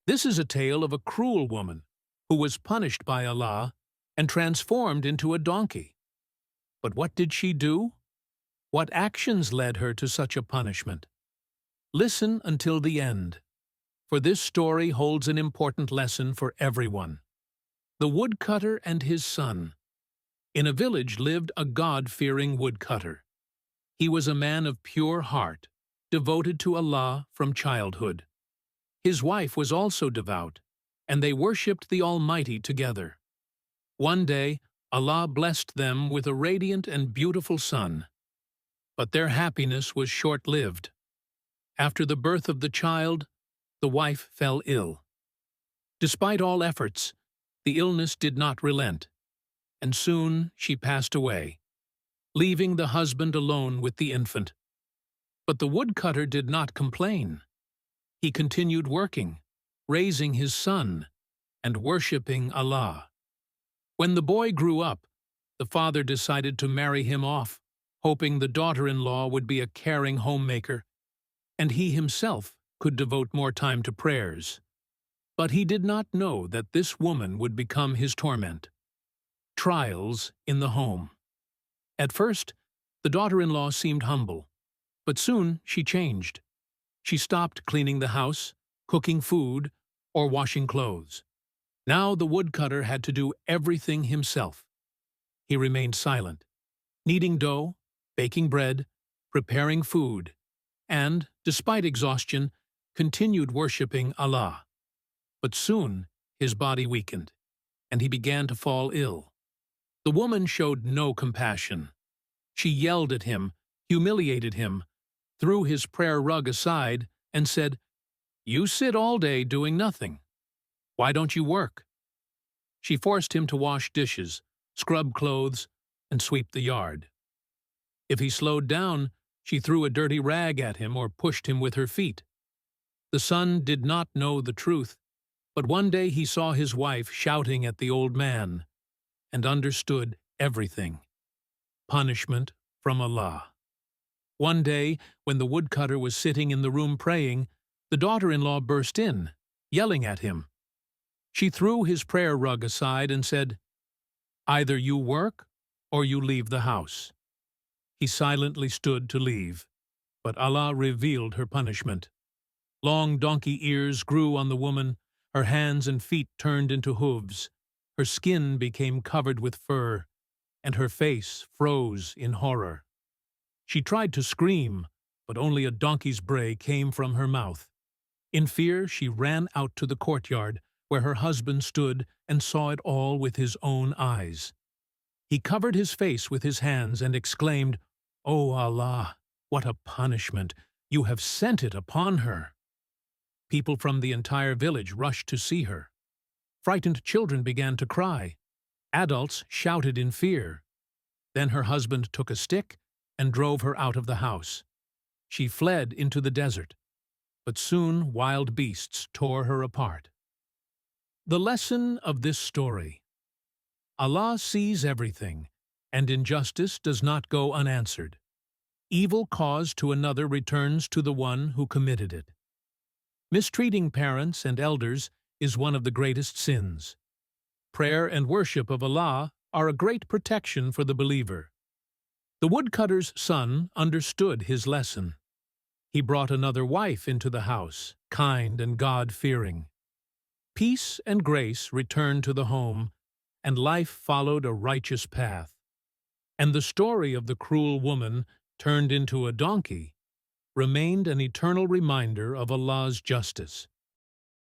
This is a tale of a cruel woman who was punished by Allah and transformed into a donkey. But what did she do? What actions led her to such a punishment? Listen until the end, for this story holds an important lesson for everyone. The Woodcutter and his son. In a village lived a God-fearing woodcutter. He was a man of pure heart, devoted to Allah from childhood. His wife was also devout, and they worshipped the Almighty together. One day, Allah blessed them with a radiant and beautiful son. But their happiness was short-lived. After the birth of the child, the wife fell ill. Despite all efforts, the illness did not relent, and soon she passed away, leaving the husband alone with the infant. But the woodcutter did not complain. He continued working, raising his son, and worshipping Allah. When the boy grew up, the father decided to marry him off, hoping the daughter-in-law would be a caring homemaker, and he himself could devote more time to prayers. But he did not know that this woman would become his torment. Trials in the home. At first, the daughter-in-law seemed humble, but soon she changed. She stopped cleaning the house, cooking food, or washing clothes. Now the woodcutter had to do everything himself. He remained silent, kneading dough, baking bread, preparing food, and, despite exhaustion, continued worshipping Allah. But soon his body weakened, and he began to fall ill. The woman showed no compassion. She yelled at him, humiliated him, threw his prayer rug aside, and said, "You sit all day doing nothing. Why don't you work?" She forced him to wash dishes, scrub clothes, and sweep the yard. If he slowed down, she threw a dirty rag at him or pushed him with her feet. The son did not know the truth, but one day he saw his wife shouting at the old man, and understood everything. Punishment from Allah. One day, when the woodcutter was sitting in the room praying, the daughter-in-law burst in, yelling at him. She threw his prayer rug aside and said, "Either you work or you leave the house." He silently stood to leave, but Allah revealed her punishment. Long donkey ears grew on the woman, her hands and feet turned into hooves, her skin became covered with fur, and her face froze in horror. She tried to scream, but only a donkey's bray came from her mouth. In fear, she ran out to the courtyard, where her husband stood and saw it all with his own eyes. He covered his face with his hands and exclaimed, "O Allah, what a punishment! You have sent it upon her!" People from the entire village rushed to see her. Frightened children began to cry. Adults shouted in fear. Then her husband took a stick and drove her out of the house. She fled into the desert, but soon wild beasts tore her apart. The lesson of this story: Allah sees everything, and injustice does not go unanswered. Evil caused to another returns to the one who committed it. Mistreating parents and elders is one of the greatest sins. Prayer and worship of Allah are a great protection for the believer. The woodcutter's son understood his lesson. He brought another wife into the house, kind and God-fearing. Peace and grace returned to the home, and life followed a righteous path. And the story of the cruel woman turned into a donkey remained an eternal reminder of Allah's justice.